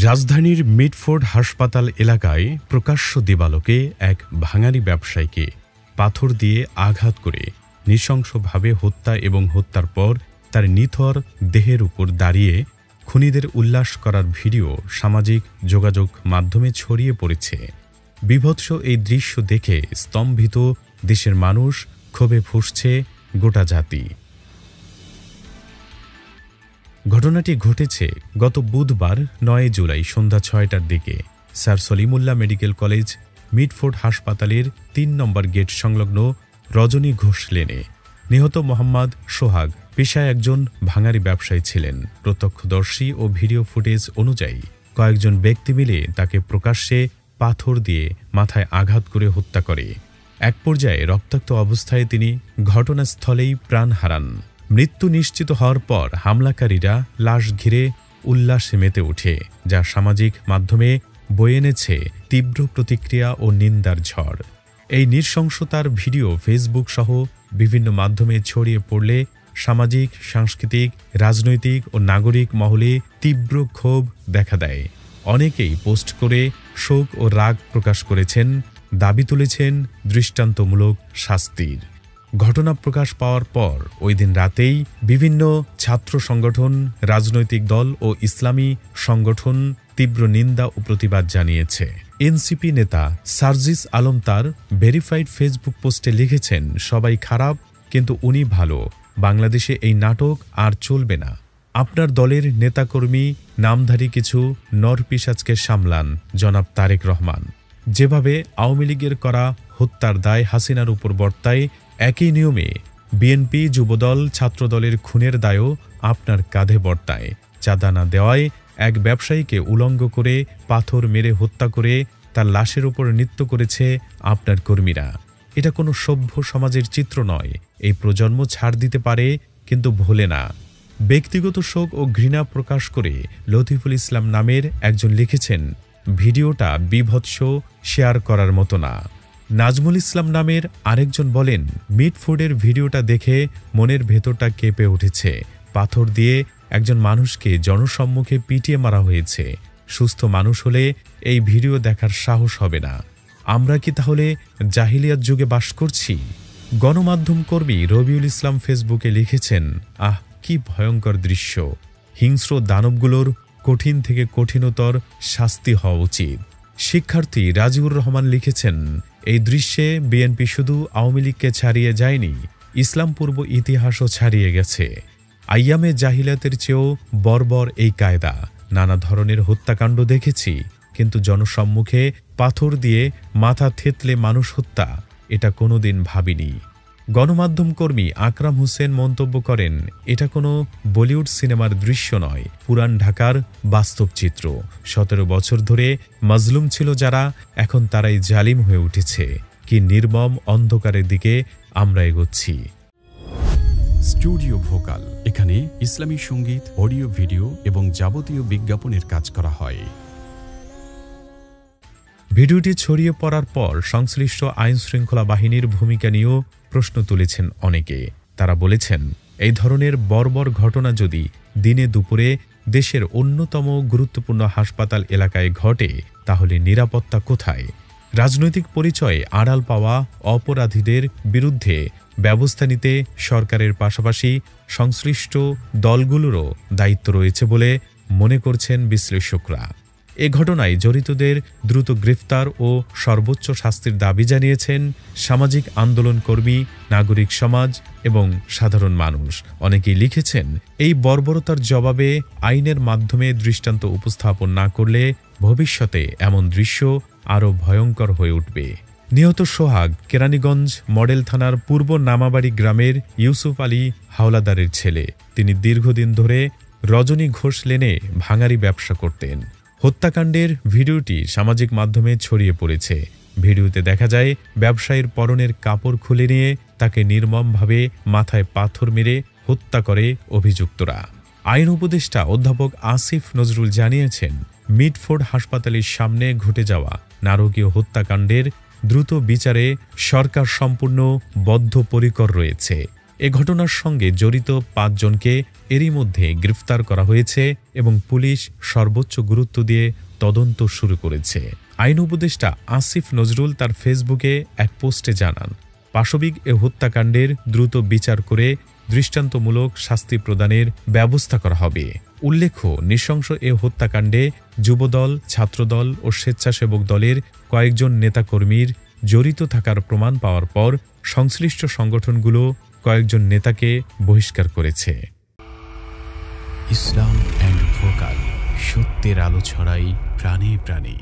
রাজধানীর মিডফোর্ড হাসপাতাল এলাকায় প্রকাশ্য দিবালোকে এক ভাঙারি ব্যবসায়ীকে পাথর দিয়ে আঘাত করে নৃশংসভাবে হত্যা এবং হত্যার পর তার নিথর দেহের উপর দাঁড়িয়ে খুনিদের উল্লাস করার ভিডিও সামাজিক যোগাযোগ মাধ্যমে ছড়িয়ে পড়েছে। বীভৎস এই দৃশ্য দেখে স্তম্ভিত দেশের মানুষ, ক্ষোভে ফুঁসছে গোটা জাতি। ঘটনাটি ঘটেছে গত বুধবার ৯ জুলাই সন্ধ্যা ৬টার দিকে sir Salimullah medical college Mitford হাসপাতালের ৩ নম্বর গেট সংলগ্ন রজনী ঘোষ লেনে। নিহত মোহাম্মদ সোহাগ পেশায় একজন ভাঙারি ব্যবসায়ী ছিলেন। প্রত্যক্ষদর্শী ও ভিডিও ফুটেজ অনুযায়ী কয়েকজন ব্যক্তি মিলে তাকে প্রকাশ্যে পাথর দিয়ে মাথায় আঘাত করে হত্যা করে। এক পর্যায়ে রক্তাক্ত অবস্থায় তিনি ঘটনাস্থলেই প্রাণ হারান। মৃত্যু নিশ্চিত হওয়ার পর হামলাকারীরা লাশ ঘিরে উল্লাসে মেতে ওঠে, যা সামাজিক মাধ্যমে বয়ে এনেছে তীব্র প্রতিক্রিয়া ও নিন্দার ঝড়। এই নৃশংসতার ভিডিও ফেসবুক সহ বিভিন্ন মাধ্যমে ছড়িয়ে পড়লে সামাজিক, সাংস্কৃতিক, রাজনৈতিক ও নাগরিক মহলে তীব্র ক্ষোভ দেখা দেয়। অনেকেই পোস্ট করে শোক ও রাগ প্রকাশ করেছেন, দাবি তুলেছেন দৃষ্টান্তমূলক শাস্তির। ঘটনা প্রকাশ পাওয়ার পর ওই দিন রাতেই বিভিন্ন ছাত্র সংগঠন, রাজনৈতিক দল ও ইসলামী সংগঠন তীব্র নিন্দা ও প্রতিবাদ জানিয়েছে। এনসিপি নেতা সার্জিস আলম তার ভেরিফাইড ফেসবুক পোস্টে লিখেছেন, সবাই খারাপ কিন্তু উনি ভালো, বাংলাদেশে এই নাটক আর চলবে না। আপনার দলের নেতাকর্মী নামধারী কিছু নরপিশাচকে সামলান জনাব তারেক রহমান। যেভাবে আওয়ামী লীগের করা হত্যার দায় হাসিনার উপর বর্তায়, একই নিয়মে বিএনপি, যুবদল, ছাত্রদলের খুনের দায়ও আপনার কাঁধে বর্তায়। চাঁদা না দেওয়ায় এক ব্যবসায়ীকে উলঙ্গ করে পাথর মেরে হত্যা করে তার লাশের উপর নৃত্য করেছে আপনার কর্মীরা। এটা কোনো সভ্য সমাজের চিত্র নয়। এই প্রজন্ম ছাড় দিতে পারে কিন্তু ভোলে না। ব্যক্তিগত শোক ও ঘৃণা প্রকাশ করে লতিফুল ইসলাম নামের একজন লিখেছেন, ভিডিওটা বীভৎস, শেয়ার করার মতো না। নাজমুল ইসলাম নামের আরেকজন বলেন, মিডফোর্ডের ভিডিওটা দেখে মনের ভেতরটা কেঁপে উঠেছে। পাথর দিয়ে একজন মানুষকে জনসম্মুখে পিটিয়ে মারা হয়েছে। সুস্থ মানুষ হলে এই ভিডিও দেখার সাহস হবে না। আমরা কি তাহলে জাহিলিয়াত যুগে বাস করছি? গণমাধ্যম কর্মী রবিউল ইসলাম ফেসবুকে লিখেছেন, আহ, কি ভয়ঙ্কর দৃশ্য! হিংস্র দানবগুলোর কঠিন থেকে কঠিনতর শাস্তি হওয়া উচিত। শিক্ষার্থী রাজিউর রহমান লিখেছেন, এই দৃশ্যে বিএনপি শুধু আওয়ামী লীগকে ছাড়িয়ে যায়নি, ইসলাম পূর্ব ইতিহাসও ছাড়িয়ে গেছে। আইয়ামে জাহিলিয়াতের চেয়েও বর্বর এই কায়দা। নানা ধরনের হত্যাকাণ্ড দেখেছি, কিন্তু জনসম্মুখে পাথর দিয়ে মাথা থেতলে মানুষ হত্যা, এটা কোনোদিন ভাবিনি। গণমাধ্যম কর্মী আকরাম হোসেন মন্তব্য করেন, এটা কোনো বলিউড সিনেমার দৃশ্য নয়, পুরান ঢাকার বাস্তব চিত্র। 17 বছর ধরে মাজলুম ছিল যারা, এখন তারাই জালিম হয়ে উঠেছে। কি নির্মম অন্ধকারের দিকে আমরা এগোচ্ছি। স্টুডিও ভোকাল, এখানে ইসলামী সঙ্গীত, অডিও, ভিডিও এবং যাবতীয় বিজ্ঞাপনের কাজ করা হয়। ভিডিওটি ছড়িয়ে পড়ার পর সংশ্লিষ্ট আইনশৃঙ্খলা বাহিনীর ভূমিকা নিয়েও প্রশ্ন তুলেছেন অনেকে। তারা বলেছেন, এই ধরনের বর্বর ঘটনা যদি দিনে দুপুরে দেশের অন্যতম গুরুত্বপূর্ণ হাসপাতাল এলাকায় ঘটে, তাহলে নিরাপত্তা কোথায়? রাজনৈতিক পরিচয়ে আড়াল পাওয়া অপরাধীদের বিরুদ্ধে ব্যবস্থা নিতে সরকারের পাশাপাশি সংশ্লিষ্ট দলগুলোরও দায়িত্ব রয়েছে বলে মনে করছেন বিশ্লেষকরা। এ ঘটনায় জড়িতদের দ্রুত গ্রেফতার ও সর্বোচ্চ শাস্তির দাবি জানিয়েছেন সামাজিক আন্দোলন কর্মী, নাগরিক সমাজ এবং সাধারণ মানুষ। অনেকেই লিখেছেন, এই বর্বরতার জবাবে আইনের মাধ্যমে দৃষ্টান্ত উপস্থাপন না করলে ভবিষ্যতে এমন দৃশ্য আরও ভয়ঙ্কর হয়ে উঠবে। নিহত সোহাগ কেরানীগঞ্জ মডেল থানার পূর্ব নামাবাড়ি গ্রামের ইউসুফ আলী হাওলাদারের ছেলে। তিনি দীর্ঘদিন ধরে রজনী ঘোষ লেনে ভাঙারি ব্যবসা করতেন। হত্যাকাণ্ডের ভিডিওটি সামাজিক মাধ্যমে ছড়িয়ে পড়েছে। ভিডিওতে দেখা যায় ব্যবসায়ীর পরনের কাপড় খুলে নিয়ে তাকে নির্মমভাবে মাথায় পাথর মেরে হত্যা করে অভিযুক্তরা। আইন উপদেষ্টা অধ্যাপক আসিফ নজরুল জানিয়েছেন, মিডফোর্ড হাসপাতালের সামনে ঘটে যাওয়া নারকীয় হত্যাকাণ্ডের দ্রুত বিচারে সরকার সম্পূর্ণ বদ্ধপরিকর রয়েছে। এ ঘটনার সঙ্গে জড়িত ৫ জনকে এরই মধ্যে গ্রেফতার করা হয়েছে এবং পুলিশ সর্বোচ্চ গুরুত্ব দিয়ে তদন্ত শুরু করেছে। আইন উপদেষ্টা আসিফ নজরুল তার ফেসবুকে এক পোস্টে জানান, পাশবিক এ হত্যাকাণ্ডের দ্রুত বিচার করে দৃষ্টান্তমূলক শাস্তি প্রদানের ব্যবস্থা করা হবে। উল্লেখ্য, নৃশংস এ হত্যাকাণ্ডে যুবদল, ছাত্রদল ও স্বেচ্ছাসেবক দলের কয়েকজন নেতাকর্মীর জড়িত থাকার প্রমাণ পাওয়ার পর সংশ্লিষ্ট সংগঠনগুলো কয়েকজন নেতাকে বহিষ্কার করেছে। ইসলাম অ্যান্ড ভোকাল, সত্যের আলো ছড়াই প্রাণে প্রাণে।